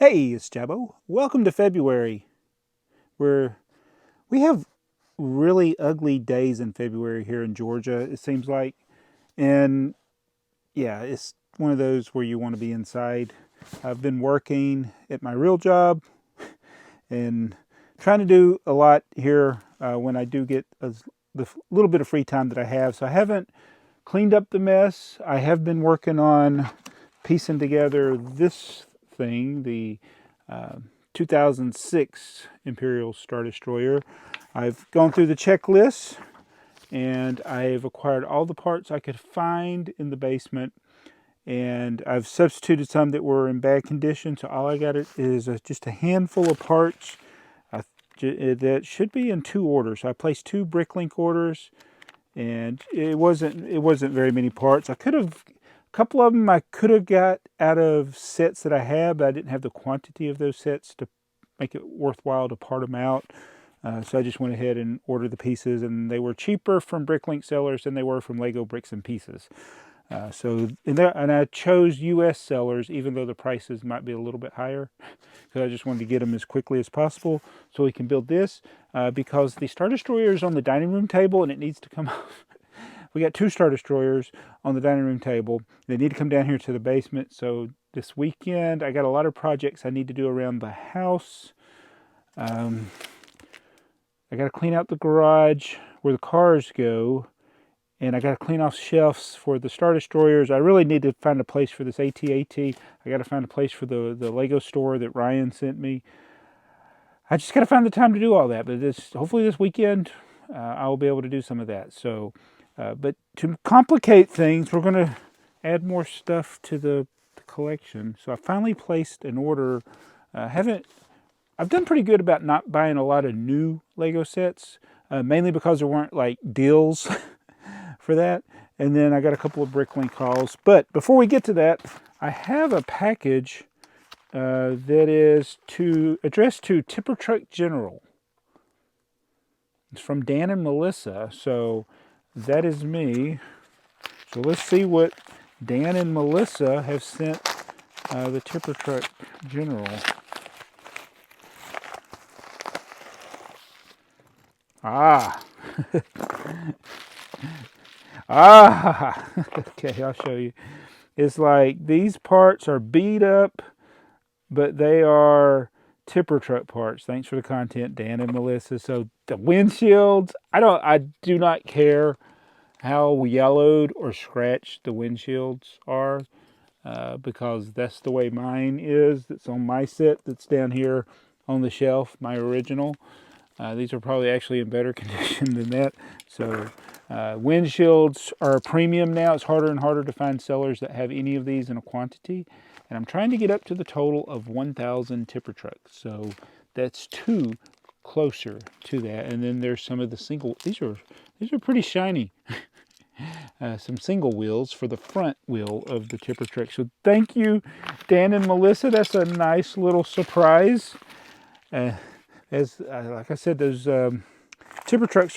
Hey, it's Jabbo. Welcome to February, where we have really ugly days in February here in Georgia, it seems like. And yeah, it's one of those where you want to be inside. I've been working at my real job and trying to do a lot here when I do get the little bit of free time that I have. So I haven't cleaned up the mess. I have been working on piecing together this thing, the 2006 Imperial Star Destroyer. I've gone through the checklist and I've acquired all the parts I could find in the basement, and I've substituted some that were in bad condition. So all I got is just a handful of parts that should be in 2 orders. I placed 2 Bricklink orders, and it wasn't very many parts. I could have a couple of them I could have got out of sets that I had, but I didn't have the quantity of those sets to make it worthwhile to part them out. So I just went ahead and ordered the pieces, and they were cheaper from Bricklink sellers than they were from Lego Bricks and Pieces. And I chose U.S. sellers, even though the prices might be a little bit higher, because I just wanted to get them as quickly as possible so we can build this. Because the Star Destroyer is on the dining room table, and it needs to come off. We got 2 Star Destroyers on the dining room table. They need to come down here to the basement. So this weekend, I got a lot of projects I need to do around the house. I got to clean out the garage where the cars go, and I got to clean off shelves for the Star Destroyers. I really need to find a place for this AT-AT. I got to find a place for the Lego store that Ryan sent me. I just got to find the time to do all that. But hopefully this weekend, I'll be able to do some of that. So, but to complicate things, we're going to add more stuff to the collection. So I finally placed an order. I've done pretty good about not buying a lot of new Lego sets, mainly because there weren't like deals for that. And then I got a couple of Bricklink calls. But before we get to that, I have a package that is addressed to Tipper Truck General. It's from Dan and Melissa, so that is me. So let's see what Dan and Melissa have sent the Tipper Truck General. Ah. Okay, I'll show you. It's like these parts are beat up, but they are Tipper Truck parts. Thanks for the content, Dan and Melissa. So the windshields, I do not care how yellowed or scratched the windshields are, because that's the way mine is. That's on my set that's down here on the shelf, my original. These are probably actually in better condition than that. So windshields are a premium now. It's harder and harder to find sellers that have any of these in a quantity. And I'm trying to get up to the total of 1,000 Tipper trucks. So that's 2 closer to that. And then there's some of the single. These are pretty shiny. Some single wheels for the front wheel of the Tipper truck. So thank you, Dan and Melissa. That's a nice little surprise. Like I said, those Tipper trucks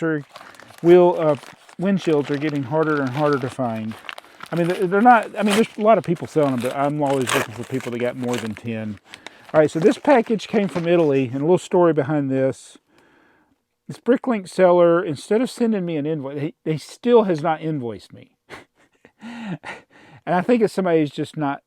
windshields are getting harder and harder to find. I mean, they're not. I mean, there's a lot of people selling them, but I'm always looking for people that got more than 10. All right, so this package came from Italy, and a little story behind this. This Bricklink seller, instead of sending me an invoice, he still has not invoiced me. And I think it's somebody who's just not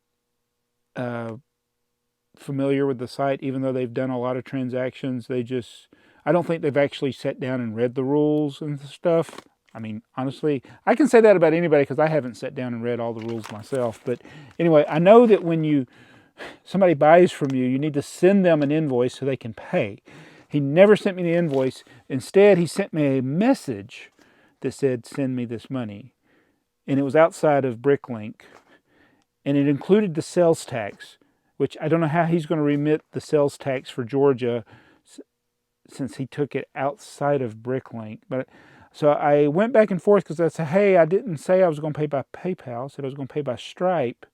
familiar with the site, even though they've done a lot of transactions. I don't think they've actually sat down and read the rules and stuff. I mean, honestly, I can say that about anybody because I haven't sat down and read all the rules myself. But anyway, I know that when somebody buys from you, you need to send them an invoice so they can pay. He never sent me the invoice. Instead, he sent me a message that said, "Send me this money." And it was outside of Bricklink. And it included the sales tax, which I don't know how he's going to remit the sales tax for Georgia since he took it outside of Bricklink. But so I went back and forth because I said, hey, I didn't say I was going to pay by PayPal. I said I was going to pay by Stripe.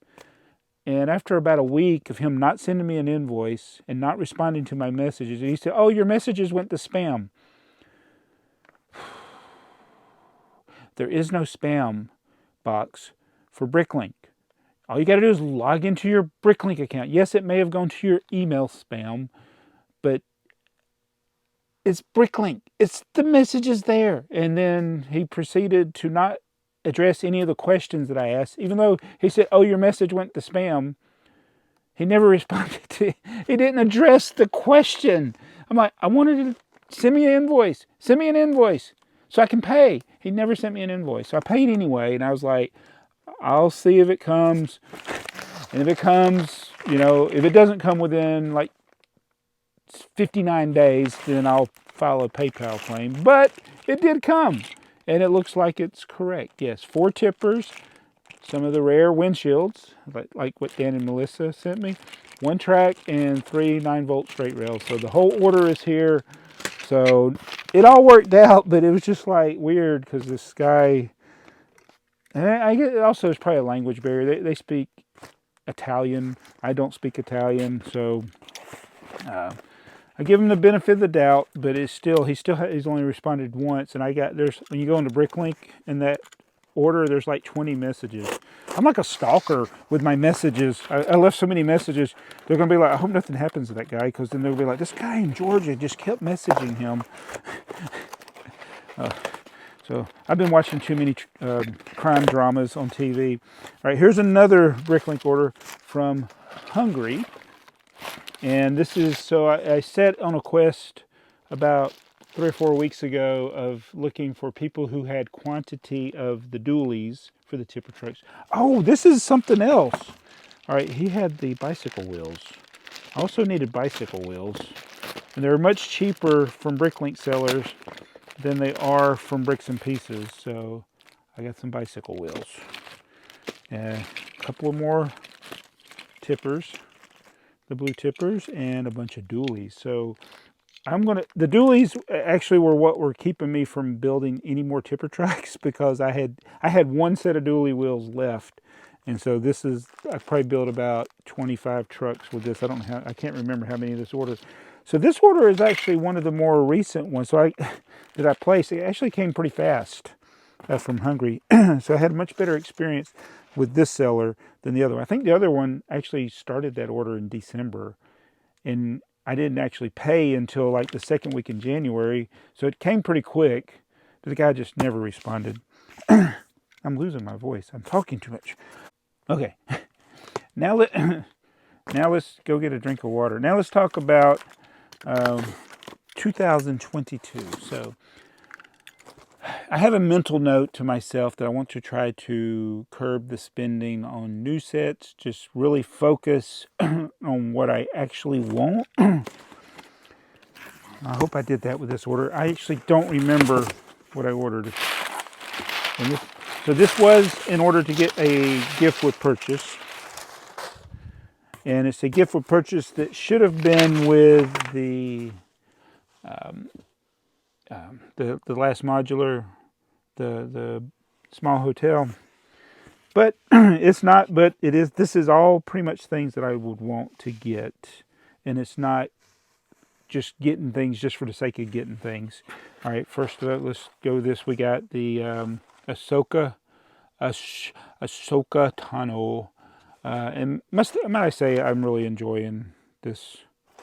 And after about a week of him not sending me an invoice and not responding to my messages, he said, oh, your messages went to spam. There is no spam box for Bricklink. all you got to do is log into your Bricklink account. Yes, it may have gone to your email spam, but it's Bricklink. It's the messages there. And then he proceeded to not address any of the questions that I asked, even though he said, oh, your message went to spam. He never responded to, he didn't address the question. I'm like, I wanted to send me an invoice. Send me an invoice so I can pay. He never sent me an invoice. So I paid anyway. And I was like, I'll see if it comes. And if it comes, you know, if it doesn't come within like 59 days, then I'll file a PayPal claim. But it did come. And it looks like it's correct. Yes, 4 tippers. Some of the rare windshields, like what Dan and Melissa sent me. 1 track and 3 9-volt straight rails. So the whole order is here. So it all worked out, but it was just like weird because this guy, and I guess also there's probably a language barrier. They speak Italian. I don't speak Italian, so I give him the benefit of the doubt. But it's still he's only responded once, and when you go into Bricklink in that order, there's like 20 messages. I'm like a stalker with my messages. I left so many messages. They're gonna be like, I hope nothing happens to that guy, because then they'll be like, this guy in Georgia just kept messaging him. So I've been watching too many crime dramas on TV. All right, here's another Bricklink order from Hungary. And this is, so I set on a quest about 3 or 4 weeks ago of looking for people who had quantity of the dualies for the tipper trucks. Oh, this is something else. All right, he had the bicycle wheels. I also needed bicycle wheels. And they're much cheaper from Bricklink sellers than they are from Bricks and Pieces. So I got some bicycle wheels. A couple of more tippers, the blue tippers, and a bunch of dualies. So the dualies actually were what were keeping me from building any more tipper tracks, because I had 1 set of dually wheels left. And so I probably built about 25 trucks with this. I can't remember how many of this order. So this order is actually one of the more recent ones. So that I placed. It actually came pretty fast from Hungary. So I had a much better experience with this seller than the other one. I think the other one actually started that order in December, and I didn't actually pay until like the 2nd week in January. So it came pretty quick. The guy just never responded. I'm losing my voice. I'm talking too much. Okay. Now let's go get a drink of water. Now let's talk about 2022. So I have a mental note to myself that I want to try to curb the spending on new sets, just really focus on what I actually want. I hope I did that with this order. I actually don't remember what I ordered. So this was in order to get a gift with purchase. And it's a gift with purchase that should have been with the last modular, the small hotel, but it's not. But it is. This is all pretty much things that I would want to get, and it's not just getting things just for the sake of getting things. All right, first let's go with this. We got the Ahsoka Tano, and might I say I'm really enjoying the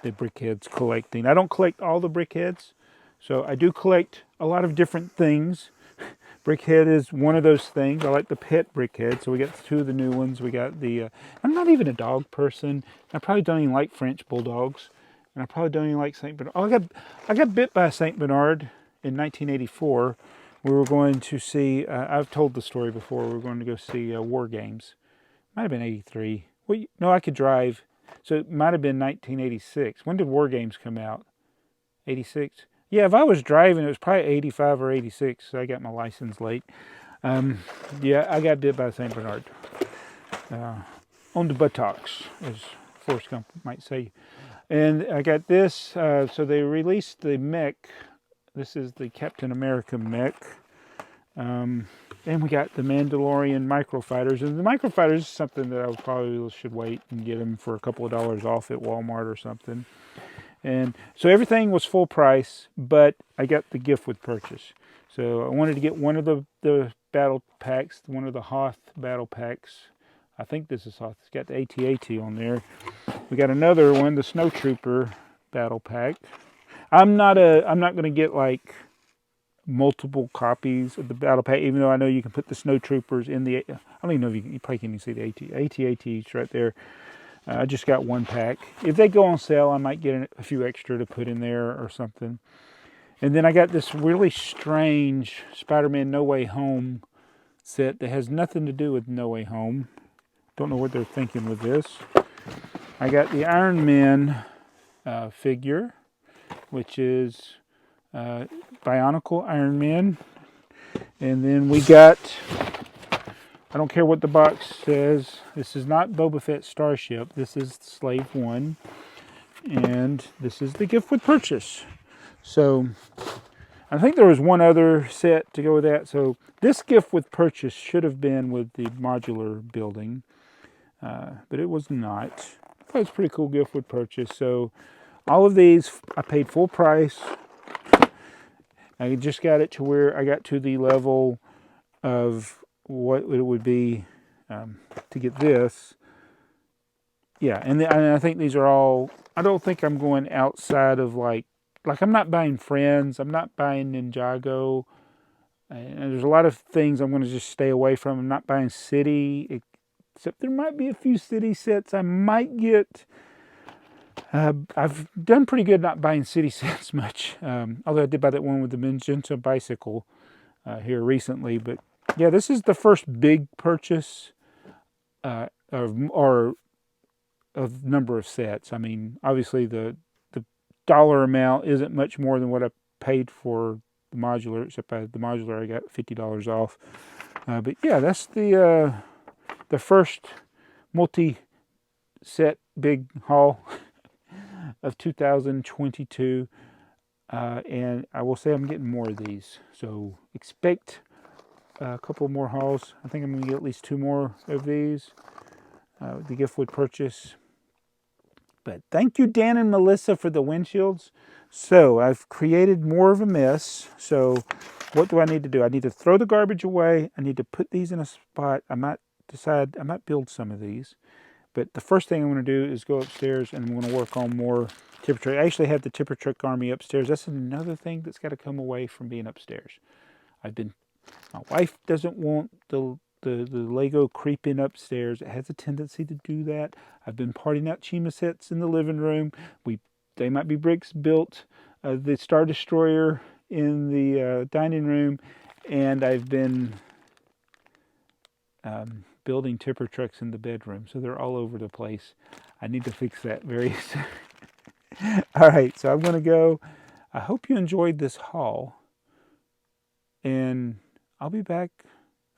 BrickHeads collecting. I don't collect all the BrickHeads. So I do collect a lot of different things. BrickHead is one of those things. I like the pet BrickHead. So we got 2 of the new ones. We got the, I'm not even a dog person. I probably don't even like French Bulldogs. And I probably don't even like St. Bernard. Oh, I got bit by a St. Bernard in 1984. We were going to see, I've told the story before, we were going to go see War Games. Might have been 83. Well, no, I could drive. So it might have been 1986. When did War Games come out? 86? Yeah, if I was driving, it was probably 85 or 86. So I got my license late. Yeah, I got bit by St. Bernard. On the buttocks, as Forrest Gump might say. And I got this. So they released the mech. This is the Captain America mech. And we got the Mandalorian microfighters. And the microfighters is something that I probably should wait and get them for a couple of dollars off at Walmart or something. And so everything was full price, but I got the gift with purchase. So I wanted to get one of the battle packs, one of the Hoth battle packs. I think this is soft. It's got the AT-AT on there. We got another one, the Snow Trooper Battle Pack. I'm not going to get like multiple copies of the Battle Pack, even though I know you can put the Snow Troopers in the, I don't even know if you probably can't even see the AT-ATs right there. I just got one pack. If they go on sale, I might get a few extra to put in there or something. And then I got this really strange Spider-Man No Way Home set that has nothing to do with No Way Home. Don't know what they're thinking with this. I got the Iron Man figure, which is Bionicle Iron Man. And then we got, I don't care what the box says, this is not Boba Fett Starship, this is Slave One. And this is the gift with purchase. So I think there was one other set to go with that. So this gift with purchase should have been with the modular building, but it was not. I thought it was a pretty cool gift with purchase. So all of these I paid full price. I just got it to where I got to the level of what it would be to get this. Yeah, and I think these are all, I don't think I'm going outside of like I'm not buying Friends, I'm not buying Ninjago, and there's a lot of things I'm going to just stay away from. I'm not buying City, except there might be a few City sets I might get. I've done pretty good not buying City sets much, although I did buy that one with the Magenta bicycle here recently. But yeah, this is the first big purchase of number of sets. I mean, obviously the dollar amount isn't much more than what I paid for the modular, except the modular I got $50 off. But yeah, that's the first multi-set big haul of 2022. And I will say I'm getting more of these. So expect a couple more hauls. I think I'm going to get at least 2 more of these. The gift with purchase. But thank you, Dan and Melissa, for the windshields. So I've created more of a mess. So what do I need to do? I need to throw the garbage away. I need to put these in a spot. I might build some of these. But the first thing I'm going to do is go upstairs and I'm going to work on more tipper truck. I actually have the tipper truck army upstairs. That's another thing that's got to come away from being upstairs. My wife doesn't want the Lego creeping upstairs. It has a tendency to do that. I've been parting out Chima sets in the living room. TheyMightBeBricks built the Star Destroyer in the dining room, and I've been building tipper trucks in the bedroom, so they're all over the place. I need to fix that very soon. All right, so I'm going to go. I hope you enjoyed this haul, and I'll be back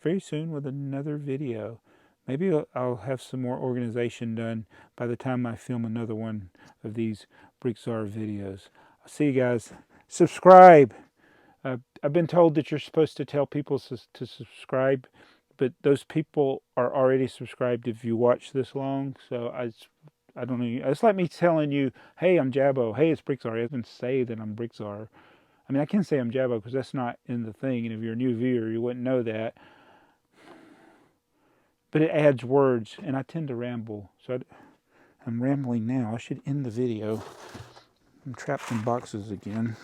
very soon with another video. Maybe I'll have some more organization done by the time I film another one of these BrickTsar videos. I'll see you guys. Subscribe. I've been told that you're supposed to tell people to subscribe, but those people are already subscribed if you watch this long. So I don't know. It's like me telling you, hey, I'm Jabbo. Hey, it's BrickTsar. I didn't say that I'm BrickTsar. I mean, I can say I'm Jabbo because that's not in the thing. And if you're a new viewer, you wouldn't know that. But it adds words, and I tend to ramble. So I'm rambling now. I should end the video. I'm trapped in boxes again.